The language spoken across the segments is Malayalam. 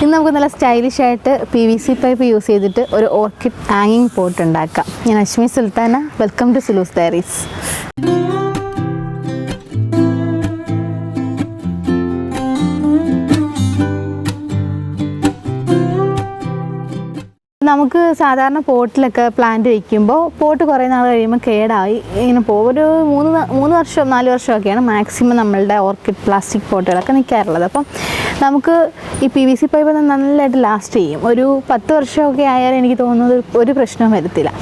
ഇന്ന് നമുക്ക് നല്ല സ്റ്റൈലിഷ് ആയിട്ട് PVC പൈപ്പ് യൂസ് ചെയ്തിട്ട് ഒരു ഓർക്കിഡ് ഹാങ്ങിങ് പോട്ട് ഉണ്ടാക്കാം. ഞാൻ Ashmi Sultana. Welcome to Sulu's diaries. നമുക്ക് സാധാരണ പോട്ടിലൊക്കെ പ്ലാന്റ് വയ്ക്കുമ്പോൾ പോട്ട് കുറേ നാൾ കഴിയുമ്പോൾ കേടായി ഇങ്ങനെ പോകും. ഒരു 3 വർഷം 4 വർഷമൊക്കെയാണ് മാക്സിമം നമ്മളുടെ ഓർക്കിഡ് പ്ലാസ്റ്റിക് പോട്ടുകളൊക്കെ നിൽക്കാറുള്ളത്. അപ്പം നമുക്ക് ഈ PVC പൈപ്പ് നല്ലതായിട്ട് ലാസ്റ്റ് ചെയ്യും. ഒരു 10 വർഷമൊക്കെ ആയാലും എനിക്ക് തോന്നുന്നത് ഒരു പ്രശ്നവും വരത്തില്ല.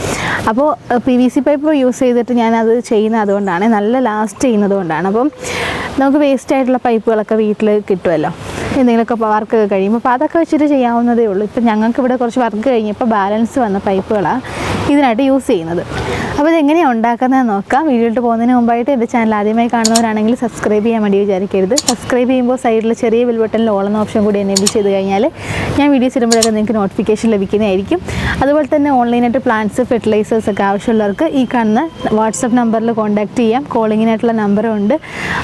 അപ്പോൾ PVC പൈപ്പ് യൂസ് ചെയ്തിട്ട് ഞാനത് ചെയ്യുന്നത് അതുകൊണ്ടാണ്, നല്ല ലാസ്റ്റ് ചെയ്യുന്നത് കൊണ്ടാണ്. അപ്പം നമുക്ക് വേസ്റ്റ് ആയിട്ടുള്ള പൈപ്പുകളൊക്കെ വീട്ടിൽ കിട്ടുമല്ലോ, എന്തെങ്കിലുമൊക്കെ വർക്കൊക്കെ കഴിയുമ്പോൾ അപ്പോൾ അതൊക്കെ വെച്ചിട്ട് ചെയ്യാവുന്നതേ ഉള്ളൂ. ഇപ്പം ഞങ്ങൾക്ക് ഇവിടെ കുറച്ച് വർക്ക് കഴിഞ്ഞപ്പോൾ ബാലൻസ് വന്ന പൈപ്പുകളാണ് ഇതിനായിട്ട് യൂസ് ചെയ്യുന്നത്. അപ്പോൾ ഇതെങ്ങനെയാണ് ഉണ്ടാക്കുന്നത് നോക്കാം. വീഡിയോയിട്ട് പോകുന്നതിന് മുമ്പായിട്ട് എൻ്റെ ചാനൽ ആദ്യമായി കാണുന്നവരാണെങ്കിൽ സബ്സ്ക്രൈബ് ചെയ്യാൻ വേണ്ടി വിചാരിക്കരുത്. സബ്സ്ക്രൈബ് ചെയ്യുമ്പോൾ സൈഡിൽ ചെറിയ ബെൽ ബട്ടണിൽ ഓൾ എന്ന ഓപ്ഷൻ കൂടി എനേബിൾ ചെയ്ത് കഴിഞ്ഞാൽ ഞാൻ വീഡിയോസ് ഇടുമ്പോഴൊക്കെ നിങ്ങൾക്ക് നോട്ടിഫിക്കേഷൻ ലഭിക്കുന്നതായിരിക്കും. അതുപോലെ തന്നെ ഓൺലൈനായിട്ട് പ്ലാന്റ്സ് ഫെർട്ടിലൈസേഴ്സ് ഒക്കെ ആവശ്യമുള്ളവർക്ക് ഈ കാണുന്ന വാട്സപ്പ് നമ്പറിൽ കോൺടാക്റ്റ് ചെയ്യാം. കോളിങ്ങിനായിട്ടുള്ള നമ്പറും ഉണ്ട്.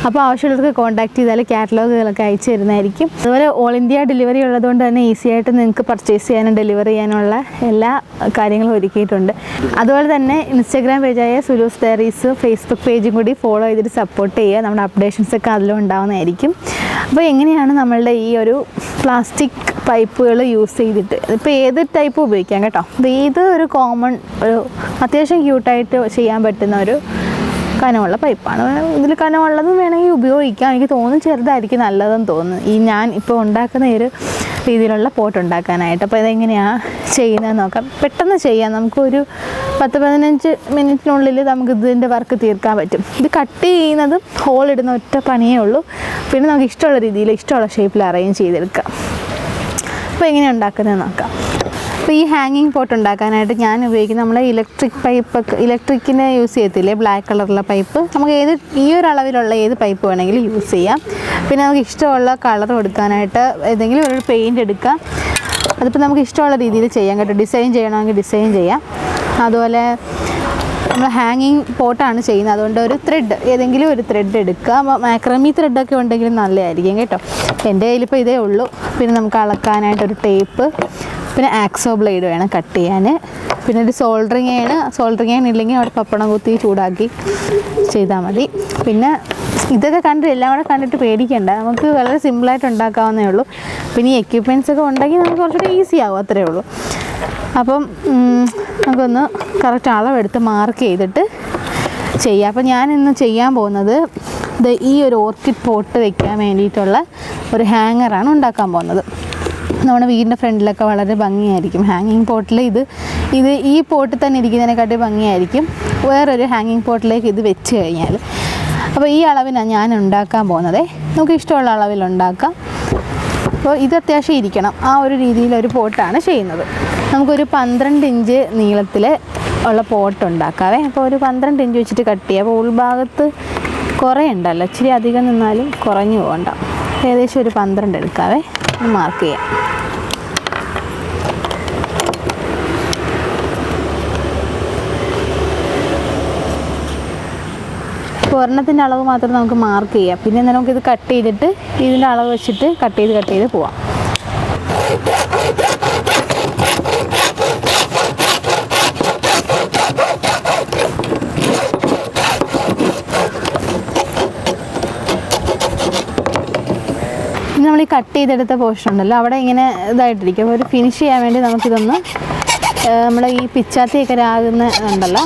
അപ്പോൾ ആവശ്യമുള്ളവർക്ക് കോൺടാക്റ്റ് ചെയ്താൽ കാറ്റലോഗുകളൊക്കെ അയച്ചു തരുന്നതായിരിക്കും. അതുപോലെ ഓൾ ഇന്ത്യ ഡെലിവറി ഉള്ളതുകൊണ്ട് തന്നെ ഈസി ആയിട്ട് നിങ്ങൾക്ക് പർച്ചേസ് ചെയ്യാനും ഡെലിവറി ചെയ്യാനുള്ള എല്ലാ കാര്യങ്ങളും ഒരുക്കിയിട്ടുണ്ട്. അതുപോലെ തന്നെ ഇൻസ്റ്റാഗ്രാം പേജായ സുലൂസ് ഡയറീസ് ഫേസ്ബുക്ക് പേജും കൂടി ഫോളോ ചെയ്തിട്ട് സപ്പോർട്ട് ചെയ്യുക. നമ്മുടെ അപ്ഡേഷൻസ് ഒക്കെ അതിലും ഉണ്ടാവുന്നതായിരിക്കും. അപ്പോൾ എങ്ങനെയാണ് നമ്മളുടെ ഈ ഒരു പ്ലാസ്റ്റിക് പൈപ്പുകൾ യൂസ് ചെയ്തിട്ട് ഇപ്പോൾ ഏത് ടൈപ്പ് ഉപയോഗിക്കാം കേട്ടോ. ഇത് ഒരു കോമൺ ഒരു അത്യാവശ്യം ക്യൂട്ടായിട്ട് ചെയ്യാൻ പറ്റുന്ന ഒരു കനമുള്ള പൈപ്പാണ്. ഇതിൽ കനമുള്ളതും വേണമെങ്കിൽ ഉപയോഗിക്കാം. എനിക്ക് തോന്നുന്നു ചെറുതായിരിക്കും നല്ലതെന്ന് തോന്നുന്നു ഞാൻ ഇപ്പോൾ ഉണ്ടാക്കുന്ന ഈ ഒരു രീതിയിലുള്ള പോട്ട് ഉണ്ടാക്കാനായിട്ട്. അപ്പോൾ ഇതെങ്ങനെയാണ് ചെയ്യുന്നതെന്ന് നോക്കാം. പെട്ടെന്ന് ചെയ്യാം. നമുക്കൊരു 10-15 മിനിറ്റിനുള്ളിൽ നമുക്ക് ഇതിൻ്റെ വർക്ക് തീർക്കാൻ പറ്റും. ഇത് കട്ട് ചെയ്യുന്നതും ഹോൾ ഇടുന്ന ഒറ്റ പണിയേ ഉള്ളൂ. പിന്നെ നമുക്ക് ഇഷ്ടമുള്ള രീതിയിൽ ഇഷ്ടമുള്ള ഷേപ്പിൽ അറേഞ്ച് ചെയ്തെടുക്കാം. അപ്പോൾ എങ്ങനെയാണ് ഉണ്ടാക്കുന്നതെന്ന് നോക്കാം. അപ്പോൾ ഈ ഹാങ്ങിങ് പോട്ട് ഉണ്ടാക്കാനായിട്ട് ഞാൻ ഉപയോഗിക്കുന്നത് നമ്മളെ ഇലക്ട്രിക് പൈപ്പൊക്കെ ഇലക്ട്രിക്കിന് യൂസ് ചെയ്യത്തില്ലേ, ബ്ലാക്ക് കളറുള്ള പൈപ്പ്. നമുക്ക് ഈ ഒരു അളവിലുള്ള ഏത് പൈപ്പ് വേണമെങ്കിലും യൂസ് ചെയ്യാം. പിന്നെ നമുക്ക് ഇഷ്ടമുള്ള കളർ കൊടുക്കാനായിട്ട് ഏതെങ്കിലും ഒരു പെയിൻറ്റ് എടുക്കാം. അതിപ്പോൾ നമുക്ക് ഇഷ്ടമുള്ള രീതിയിൽ ചെയ്യാം കേട്ടോ. ഡിസൈൻ ചെയ്യണമെങ്കിൽ ഡിസൈൻ ചെയ്യാം. അതുപോലെ നമ്മൾ ഹാങ്ങിങ് പോട്ടാണ് ചെയ്യുന്നത്, അതുകൊണ്ട് ഒരു ത്രെഡ് ഏതെങ്കിലും ഒരു ത്രെഡ് എടുക്കുക. മാക്രമി ത്രെഡൊക്കെ ഉണ്ടെങ്കിലും നല്ലതായിരിക്കും കേട്ടോ. എൻ്റെ കയ്യിലിപ്പോൾ ഇതേ ഉള്ളൂ. പിന്നെ നമുക്ക് അളക്കാനായിട്ടൊരു ടേപ്പ്, പിന്നെ ആക്സോ ബ്ലേഡ് വേണം കട്ട് ചെയ്യാൻ. പിന്നെ ഒരു സോൾഡറിങ് അയൺ ഇല്ലെങ്കിൽ അവിടെ പപ്പടം കുത്തി ചൂടാക്കി ചെയ്താൽ മതി. പിന്നെ ഇതൊക്കെ കണ്ടിട്ട് എല്ലാം കൂടെ കണ്ടിട്ട് പേടിക്കണ്ട, നമുക്ക് വളരെ സിമ്പിളായിട്ട് ഉണ്ടാക്കാവുന്നേ ഉള്ളൂ. പിന്നെ ഈ എക്യുപ്മെൻറ്റ്സ് ഒക്കെ ഉണ്ടെങ്കിൽ നമുക്ക് കുറച്ചുകൂടി ഈസി ആവും, അത്രയേ ഉള്ളൂ. അപ്പം നമുക്കൊന്ന് കറക്റ്റ് അളവെടുത്ത് മാർക്ക് ചെയ്തിട്ട് ചെയ്യാം. അപ്പോൾ ഞാനിന്ന് ചെയ്യാൻ പോകുന്നത് ഈ ഒരു ഓർക്കിഡ് പോട്ട് വെക്കാൻ വേണ്ടിയിട്ടുള്ള ഒരു ഹാങ്ങറാണ് ഉണ്ടാക്കാൻ പോകുന്നത്. നമ്മുടെ വീടിൻ്റെ ഫ്രണ്ടിലൊക്കെ വളരെ ഭംഗിയായിരിക്കും ഹാങ്ങിങ് പോട്ടിൽ. ഇത് ഈ പോട്ടിൽ തന്നെ ഇരിക്കുന്നതിനെക്കാട്ടി ഭംഗിയായിരിക്കും വേറൊരു ഹാങ്ങിങ് പോട്ടിലേക്ക് ഇത് വെച്ച് കഴിഞ്ഞാൽ. അപ്പോൾ ഈ അളവിനാണ് ഞാൻ ഉണ്ടാക്കാൻ പോകുന്നത്. നമുക്ക് ഇഷ്ടമുള്ള അളവിൽ ഉണ്ടാക്കാം. അപ്പോൾ ഇത് അത്യാവശ്യം ഇരിക്കണം, ആ ഒരു രീതിയിലൊരു പോട്ടാണ് ചെയ്യുന്നത്. നമുക്കൊരു 12 ഇഞ്ച് നീളത്തിൽ ഉള്ള പോട്ട് ഉണ്ടാക്കാവേ. അപ്പോൾ ഒരു 12 ഇഞ്ച് വെച്ചിട്ട് കട്ട് ചെയ്യുക. അപ്പോൾ ഉൾഭാഗത്ത് കുറേ ഉണ്ടല്ലോ, ഇച്ചിരി അധികം നിന്നാലും കുറഞ്ഞു പോകണ്ട. ഏകദേശം ഒരു 12 എടുക്കാവേ. മാർക്ക് ചെയ്യാം. ഒരെണ്ണത്തിൻ്റെ അളവ് മാത്രം നമുക്ക് മാർക്ക് ചെയ്യാം. പിന്നെ നമുക്കിത് കട്ട് ചെയ്തിട്ട് ഇതിൻ്റെ അളവ് വെച്ചിട്ട് കട്ട് ചെയ്ത് പോവാം. നമ്മൾ ഈ കട്ട് ചെയ്തെടുത്ത പോർഷൻ ഉണ്ടല്ലോ, അവിടെ ഇങ്ങനെ ഇതായിട്ടിരിക്കും. അപ്പോൾ ഒരു ഫിനിഷ് ചെയ്യാൻ വേണ്ടി നമുക്കിതൊന്ന് നമ്മുടെ ഈ പിച്ചാത്തിയൊക്കെ രാകുന്ന ഉണ്ടല്ലോ,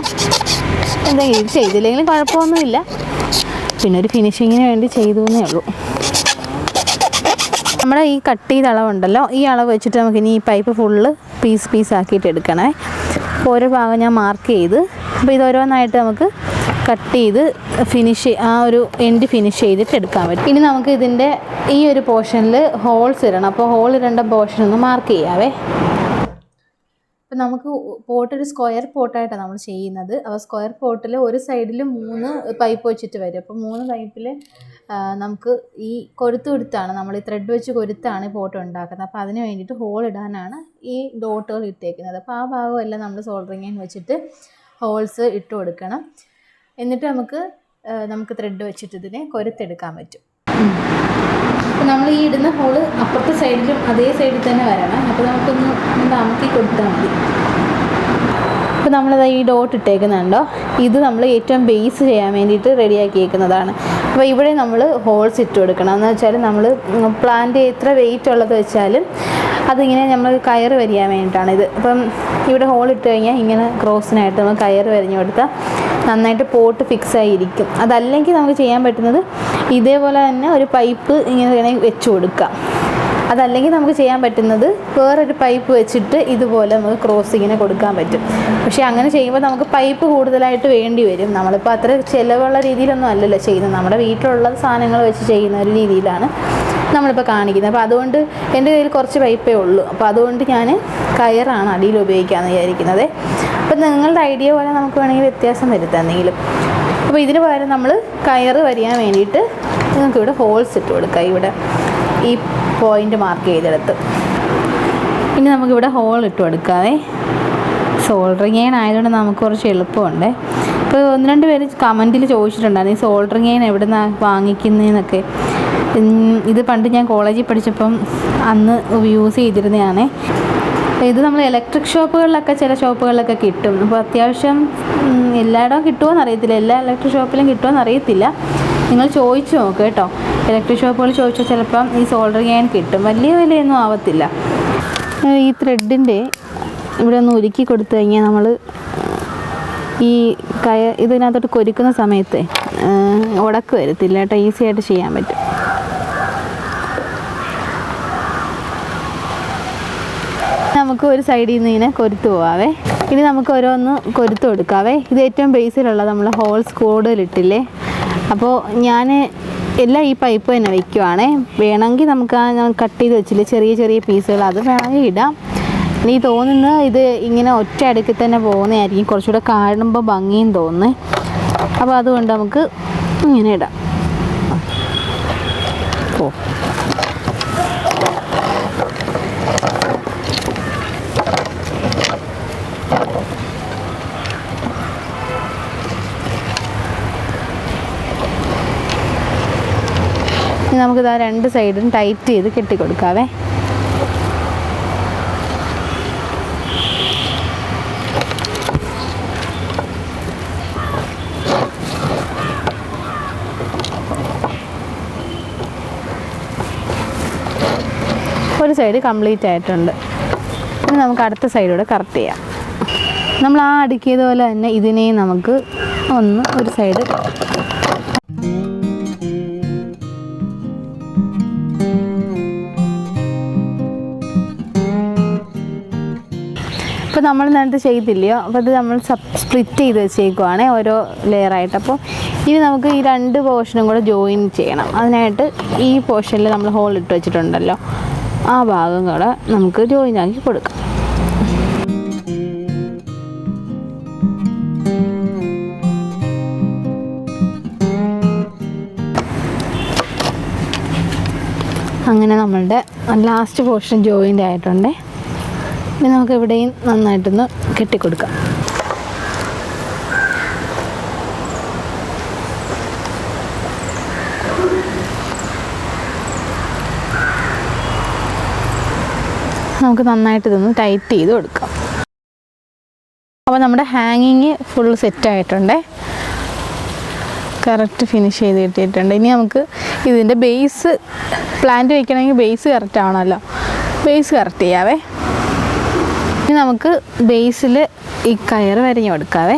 എന്തെങ്കിലും ചെയ്തില്ലെങ്കിലും കുഴപ്പമൊന്നുമില്ല. പിന്നെ ഒരു ഫിനിഷിങ്ങിന് വേണ്ടി ചെയ്തു എന്നേ ഉള്ളൂ. നമ്മുടെ ഈ കട്ട് ചെയ്ത അളവുണ്ടല്ലോ, ഈ അളവ് വെച്ചിട്ട് നമുക്കിനി ഈ പൈപ്പ് ഫുള്ള് പീസ് ആക്കിയിട്ട് എടുക്കണേ. അപ്പോൾ ഓരോ ഭാഗം ഞാൻ മാർക്ക് ചെയ്ത്, അപ്പോൾ ഇത് ഓരോന്നായിട്ട് നമുക്ക് കട്ട് ചെയ്ത് ആ ഒരു എൻഡ് ഫിനിഷ് ചെയ്തിട്ട് എടുക്കാൻ പറ്റും. ഇനി നമുക്ക് ഇതിൻ്റെ ഈ ഒരു പോർഷനിൽ ഹോൾസ് ഇടണം. അപ്പോൾ ഹോൾ ഇടേണ്ട പോർഷൻ ഒന്ന് മാർക്ക് ചെയ്യാവേ. അപ്പം നമുക്ക് പോട്ടൊരു സ്ക്വയർ പോട്ടായിട്ടാണ് നമ്മൾ ചെയ്യുന്നത്. അപ്പോൾ സ്ക്വയർ പോട്ടിൽ ഒരു സൈഡിൽ 3 പൈപ്പ് വെച്ചിട്ട് വരും. അപ്പോൾ 3 പൈപ്പിൽ നമുക്ക് ഈ കൊടുത്താണ് നമ്മൾ ഈ ത്രെഡ് വെച്ച് കൊരുത്താണ് പോട്ട് ഉണ്ടാക്കുന്നത്. അപ്പോൾ അതിന് വേണ്ടിയിട്ട് ഹോൾ ഇടാനാണ് ഈ ഡോട്ടുകൾ ഇട്ടേക്കുന്നത്. അപ്പോൾ ആ ഭാഗമെല്ലാം നമ്മൾ സോൾഡറിങ് അയൺ വെച്ചിട്ട് ഹോൾസ് ഇട്ട് കൊടുക്കണം. എന്നിട്ട് നമുക്ക് ത്രെഡ് വെച്ചിട്ട് ഇതിനെ കൊരുത്തെടുക്കാൻ പറ്റും. നമ്മൾ ഈ ഇടുന്ന ഹോള് അപ്പുറത്തെ സൈഡിലും അതേ സൈഡിൽ തന്നെ വരണം. അപ്പോൾ നമുക്കൊന്ന് അമക്കി കൊടുത്താൽ മതി. അപ്പോൾ നമ്മളത് ഈ ഡോട്ട് ഇട്ടേക്കുന്നുണ്ടോ, ഇത് നമ്മൾ ഏറ്റവും ബേസ് ചെയ്യാൻ വേണ്ടിയിട്ട് റെഡിയാക്കിയേക്കുന്നതാണ്. അപ്പോൾ ഇവിടെ നമ്മൾ ഹോൾസ് ഇട്ട് കൊടുക്കണം. എന്ന് വെച്ചാൽ നമ്മൾ പ്ലാന്റ് എത്ര വെയിറ്റ് ഉള്ളത് വെച്ചാലും അതിങ്ങനെ നമ്മൾ കയറ് വരിയാൻ വേണ്ടിയിട്ടാണ് ഇത്. അപ്പം ഇവിടെ ഹോൾ ഇട്ട് കഴിഞ്ഞാൽ ഇങ്ങനെ ക്രോസിനായിട്ട് നമ്മൾ കയറ് വരിഞ്ഞു കൊടുത്താൽ നന്നായിട്ട് പോട്ട് ഫിക്സ് ആയിരിക്കും. അതല്ലെങ്കിൽ നമുക്ക് ചെയ്യാൻ പറ്റുന്നത് ഇതേപോലെ തന്നെ ഒരു പൈപ്പ് ഇങ്ങനെ വേണമെങ്കിൽ വെച്ച് കൊടുക്കാം. അതല്ലെങ്കിൽ നമുക്ക് ചെയ്യാൻ പറ്റുന്നത് വേറൊരു പൈപ്പ് വെച്ചിട്ട് ഇതുപോലെ നമുക്ക് ക്രോസിങ്ങിന് കൊടുക്കാൻ പറ്റും. പക്ഷേ അങ്ങനെ ചെയ്യുമ്പോൾ നമുക്ക് പൈപ്പ് കൂടുതലായിട്ട് വേണ്ടി വരും. നമ്മളിപ്പോൾ അത്ര ചിലവുള്ള രീതിയിലൊന്നും അല്ലല്ലോ ചെയ്യുന്നത്, നമ്മുടെ വീട്ടിലുള്ള സാധനങ്ങൾ വെച്ച് ചെയ്യുന്ന ഒരു രീതിയിലാണ് നമ്മളിപ്പോൾ കാണിക്കുന്നത്. അപ്പോൾ അതുകൊണ്ട് എൻ്റെ കയ്യിൽ കുറച്ച് പൈപ്പേ ഉള്ളൂ. അപ്പോൾ അതുകൊണ്ട് ഞാൻ കയറാണ് അടിയിൽ ഉപയോഗിക്കാമെന്ന് വിചാരിക്കുന്നത്. അപ്പോൾ നിങ്ങളുടെ ഐഡിയ പോലെ നമുക്ക് വേണമെങ്കിൽ വ്യത്യാസം വരുത്താം എന്തെങ്കിലും. അപ്പോൾ ഇതിന് പകരം നമ്മൾ കയറ് വരിയാൻ വേണ്ടിയിട്ട് നമുക്കിവിടെ ഹോൾസ് ഇട്ട് കൊടുക്കാം. ഇവിടെ ഈ പോയിൻ്റ് മാർക്ക് ചെയ്തെടുത്ത് ഇനി നമുക്കിവിടെ ഹോൾ ഇട്ട് കൊടുക്കാവേ. സോൾഡറിങ് അയൺ ആയതുകൊണ്ട് നമുക്ക് കുറച്ച് എളുപ്പമുണ്ട്. ഇപ്പോൾ 1-2 പേര് കമൻറ്റിൽ ചോദിച്ചിട്ടുണ്ടായിരുന്നു ഈ സോൾഡറിങ് അയൺ എവിടെ നിന്നാണ് വാങ്ങിക്കുന്നതെന്നൊക്കെ. ഇത് പണ്ട് ഞാൻ കോളേജിൽ പഠിച്ചപ്പം അന്ന് യൂസ് ചെയ്തിരുന്നതാണ്. ഇത് നമ്മൾ ഇലക്ട്രിക് ഷോപ്പുകളിലൊക്കെ ചില ഷോപ്പുകളിലൊക്കെ കിട്ടും. അപ്പോൾ അത്യാവശ്യം എല്ലായിടവും കിട്ടുമോയെന്ന് അറിയത്തില്ല, എല്ലാ ഇലക്ട്രിക് ഷോപ്പിലും കിട്ടുമോയെന്ന് അറിയത്തില്ല. നിങ്ങൾ ചോദിച്ചു നോക്ക് കേട്ടോ. ഇലക്ട്രിക് ഷോപ്പുകൾ ചോദിച്ചാൽ ചിലപ്പം ഈ സോൾഡറിങ് അയൺ കിട്ടും. വലിയ വിലയൊന്നും ആവത്തില്ല. ഈ ത്രെഡിൻ്റെ ഇവിടെ ഒന്ന് ഉരുക്കി കൊടുത്തു കഴിഞ്ഞാൽ നമ്മൾ ഈ ഇതിനകത്തോട്ട് കൊരുക്കുന്ന സമയത്ത് ഉടക്ക് വരത്തില്ല കേട്ടോ, ഈസി ആയിട്ട് ചെയ്യാൻ പറ്റും. നമുക്ക് ഒരു സൈഡിൽ നിന്ന് ഇങ്ങനെ കൊരുത്ത് പോവാവേ. ഇനി നമുക്ക് ഓരോന്ന് കൊരുത്ത് കൊടുക്കാവേ. ഇത് ഏറ്റവും ബേസിലുള്ള നമ്മൾ ഹോൾസ് കൂടുതലിട്ടില്ലേ, അപ്പോൾ ഞാൻ എല്ലാം ഈ പൈപ്പ് തന്നെ വയ്ക്കുവാണേ. വേണമെങ്കിൽ നമുക്ക് ഞാൻ കട്ട് ചെയ്ത് വെച്ചില്ലേ ചെറിയ ചെറിയ പീസുകൾ, അത് വേണമെങ്കിൽ ഇടാം. എനിക്ക് തോന്നുന്നത് ഇത് ഇങ്ങനെ ഒറ്റ അടുക്കിൽ തന്നെ പോകുന്നതായിരിക്കും കുറച്ചുകൂടെ കാണുമ്പോൾ ഭംഗിയും തോന്നുന്നത്. അപ്പോൾ അതുകൊണ്ട് നമുക്ക് ഇങ്ങനെ ഇടാം. ഓ നമുക്കിതാ 2 സൈഡും ടൈറ്റ് ചെയ്ത് കെട്ടിക്കൊടുക്കാവേ. ഒരു സൈഡ് കംപ്ലീറ്റ് ആയിട്ടുണ്ട്. ഇനി നമുക്ക് അടുത്ത സൈഡൂടെ കറക്റ്റ് ചെയ്യാം. നമ്മൾ ആ അടുക്കിയതുപോലെ തന്നെ ഇതിനെയും നമുക്ക് ഒരു സൈഡ് ഇപ്പോൾ നമ്മൾ നേരത്തെ ചെയ്തില്ലയോ, അപ്പോൾ അത് നമ്മൾ സ്പ്ലിറ്റ് ചെയ്ത് വെച്ചേക്കുവാണ് ഓരോ ലെയറായിട്ട്. അപ്പോൾ ഇനി നമുക്ക് ഈ 2 പോർഷനും കൂടെ ജോയിൻ ചെയ്യണം. അതിനായിട്ട് ഈ പോർഷനിൽ നമ്മൾ ഹോൾ ഇട്ട് വെച്ചിട്ടുണ്ടല്ലോ, ആ ഭാഗം കൂടെ നമുക്ക് ജോയിൻ ആക്കി കൊടുക്കാം. അങ്ങനെ നമ്മളുടെ ലാസ്റ്റ് പോർഷൻ ജോയിൻ്റ് ആയിട്ടുണ്ട്. ഇനി നമുക്ക് ഇവിടെയും നന്നായിട്ടൊന്ന് കെട്ടിക്കൊടുക്കാം. നമുക്ക് നന്നായിട്ട് ഇതൊന്ന് ടൈറ്റ് ചെയ്ത് കൊടുക്കാം. അപ്പോൾ നമ്മുടെ ഹാങ്ങിങ് ഫുൾ സെറ്റായിട്ടുണ്ട്, കറക്റ്റ് ഫിനിഷ് ചെയ്ത് കിട്ടിയിട്ടുണ്ട്. ഇനി നമുക്ക് ഇതിൻ്റെ ബേസ് പ്ലാന്റ് വയ്ക്കണമെങ്കിൽ ബേസ് കറക്റ്റ് ആവണമല്ലോ, ബേസ് കറക്റ്റ് ചെയ്യാവേ. ഇനി നമുക്ക് ബേസിൽ ഈ കയറ് വരഞ്ഞ് കൊടുക്കാവേ.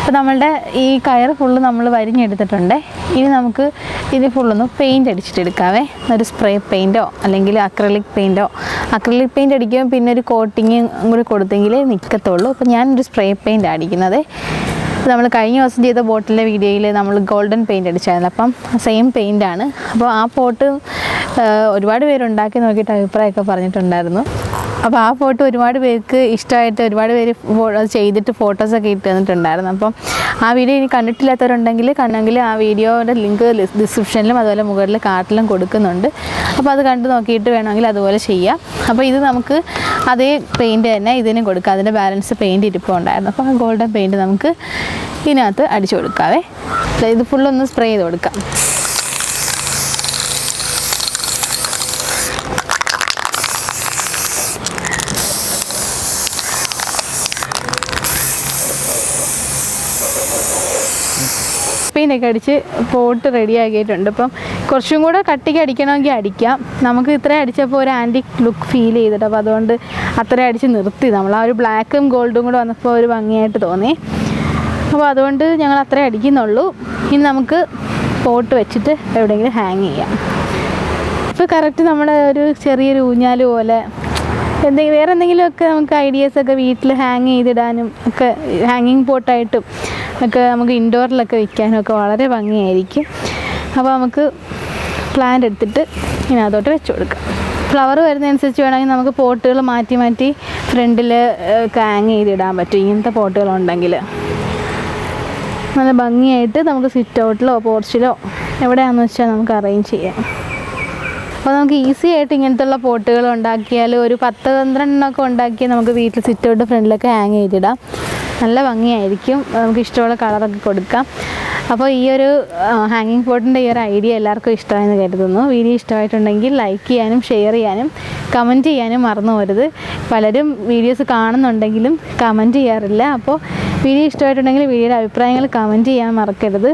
അപ്പോൾ നമ്മളുടെ ഈ കയറ് ഫുള്ള് നമ്മൾ വരിഞ്ഞെടുത്തിട്ടുണ്ട്. ഇനി നമുക്ക് ഇത് ഫുള്ളൊന്ന് പെയിൻറ്റ് അടിച്ചിട്ടെടുക്കാവേ. ഒരു സ്പ്രേ പെയിൻറ്റോ അല്ലെങ്കിൽ അക്രലിക് പെയിൻറ്റോ. അക്രലിക് പെയിൻറ്റ് അടിക്കുമ്പോൾ പിന്നെ ഒരു കോട്ടിങ് കൂടി കൊടുത്തെങ്കിലേ നിൽക്കത്തുള്ളൂ. അപ്പോൾ ഞാനൊരു സ്പ്രേ പെയിൻറ്റ് അടിക്കുന്നത്. നമ്മൾ കഴിഞ്ഞ ദിവസം ചെയ്ത ബോട്ടിലെ വീഡിയോയിൽ നമ്മൾ ഗോൾഡൻ പെയിൻറ്റ് അടിച്ചായിരുന്നു, അപ്പം സെയിം പെയിൻറ്റാണ്. അപ്പോൾ ആ പോട്ട് ഒരുപാട് പേരുണ്ടാക്കി നോക്കിയിട്ട് അഭിപ്രായമൊക്കെ പറഞ്ഞിട്ടുണ്ടായിരുന്നു. അപ്പോൾ ആ ഫോട്ടോ ഒരുപാട് പേർക്ക് ഇഷ്ടമായിട്ട് ഒരുപാട് പേര് ചെയ്തിട്ട് ഫോട്ടോസൊക്കെ ഇട്ട് തന്നിട്ടുണ്ടായിരുന്നു. അപ്പം ആ വീഡിയോ ഇനി കണ്ടിട്ടില്ലാത്തവരുണ്ടെങ്കിൽ ആ വീഡിയോയുടെ ലിങ്ക് ഡിസ്ക്രിപ്ഷനിലും അതുപോലെ മുകളിൽ കാർട്ടിലും കൊടുക്കുന്നുണ്ട്. അപ്പോൾ അത് കണ്ട് നോക്കിയിട്ട് വേണമെങ്കിൽ അതുപോലെ ചെയ്യാം. അപ്പോൾ ഇത് നമുക്ക് അതേ പെയിൻറ്റ് തന്നെ ഇതിനും കൊടുക്കാം. അതിൻ്റെ ബാലൻസ് പെയിൻറ്റ് ഇരിപ്പുണ്ടായിരുന്നു. അപ്പോൾ ആ ഗോൾഡൻ പെയിൻറ്റ് നമുക്ക് ഇതിനകത്ത് അടിച്ചു കൊടുക്കാവേ. ഇത് ഫുള്ളൊന്ന് സ്പ്രേ ചെയ്ത് കൊടുക്കാം. പെയിൻ്റൊക്കെ അടിച്ച് പോട്ട് റെഡി ആക്കിയിട്ടുണ്ട്. അപ്പം കുറച്ചും കൂടെ കട്ടിക്ക് അടിക്കണമെങ്കിൽ അടിക്കാം. നമുക്ക് ഇത്ര അടിച്ചപ്പോൾ ഒരു ആൻറ്റിക് ലുക്ക് ഫീൽ ചെയ്തിട്ട് അപ്പോൾ അതുകൊണ്ട് അത്ര അടിച്ച് നിർത്തി. നമ്മൾ ആ ഒരു ബ്ലാക്കും ഗോൾഡും കൂടെ വന്നപ്പോൾ ഒരു ഭംഗിയായിട്ട് തോന്നി. അപ്പോൾ അതുകൊണ്ട് ഞങ്ങൾ അത്രേ അടിക്കുന്നുള്ളൂ. ഇനി നമുക്ക് പോട്ട് വെച്ചിട്ട് എവിടെയെങ്കിലും ഹാങ് ചെയ്യാം. ഇപ്പോൾ കറക്റ്റ് നമ്മുടെ ഒരു ചെറിയൊരു ഊഞ്ഞാല് പോലെ വേറെ എന്തെങ്കിലുമൊക്കെ നമുക്ക് ഐഡിയാസൊക്കെ വീട്ടിൽ ഹാങ് ചെയ്തിടാനും ഒക്കെ ഹാങ്ങിങ് പോട്ടായിട്ടും ഒക്കെ നമുക്ക് ഇൻഡോറിലൊക്കെ വയ്ക്കാനും ഒക്കെ വളരെ ഭംഗിയായിരിക്കും. അപ്പോൾ നമുക്ക് പ്ലാന്റ് എടുത്തിട്ട് ഇതിനകത്തോട്ട് വെച്ച് കൊടുക്കാം. ഫ്ലവർ വരുന്നതനുസരിച്ച് വേണമെങ്കിൽ നമുക്ക് പോട്ടുകൾ മാറ്റി ഫ്രണ്ടിൽ ഒക്കെ ഹാങ് ചെയ്തിടാൻ പറ്റും. ഇങ്ങനത്തെ പോട്ടുകളുണ്ടെങ്കിൽ നല്ല ഭംഗിയായിട്ട് നമുക്ക് സിറ്റ് ഔട്ടിലോ പോർച്ചിലോ എവിടെയാണെന്ന് വെച്ചാൽ നമുക്ക് അറേഞ്ച് ചെയ്യാം. അപ്പോൾ നമുക്ക് ഈസി ആയിട്ട് ഇങ്ങനത്തുള്ള പോട്ടുകൾ ഉണ്ടാക്കിയാൽ ഒരു 10-12 ഉണ്ടാക്കിയാൽ നമുക്ക് വീട്ടിൽ സിറ്റ് ഔട്ട് ഫ്രണ്ടിലൊക്കെ ഹാങ് ചെയ്തിടാം. നല്ല ഭംഗിയായിരിക്കും. നമുക്ക് ഇഷ്ടമുള്ള കളറൊക്കെ കൊടുക്കാം. അപ്പോൾ ഈ ഒരു ഹാങ്ങിങ് പോട്ടിൻ്റെ ഈ ഒരു ഐഡിയ എല്ലാവർക്കും ഇഷ്ടമായെന്ന് കരുതുന്നു. വീഡിയോ ഇഷ്ടമായിട്ടുണ്ടെങ്കിൽ ലൈക്ക് ചെയ്യാനും ഷെയർ ചെയ്യാനും കമൻറ്റ് ചെയ്യാനും മറന്നു പോകരുത്. പലരും വീഡിയോസ് കാണുന്നുണ്ടെങ്കിലും കമൻറ്റ് ചെയ്യാറില്ല. അപ്പോൾ വീഡിയോ ഇഷ്ടമായിട്ടുണ്ടെങ്കിൽ വീഡിയോയുടെ അഭിപ്രായങ്ങൾ കമൻറ്റ് ചെയ്യാൻ മറക്കരുത്.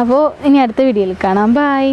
അപ്പോൾ ഇനി അടുത്ത വീഡിയോയിൽ കാണാം. ബൈ.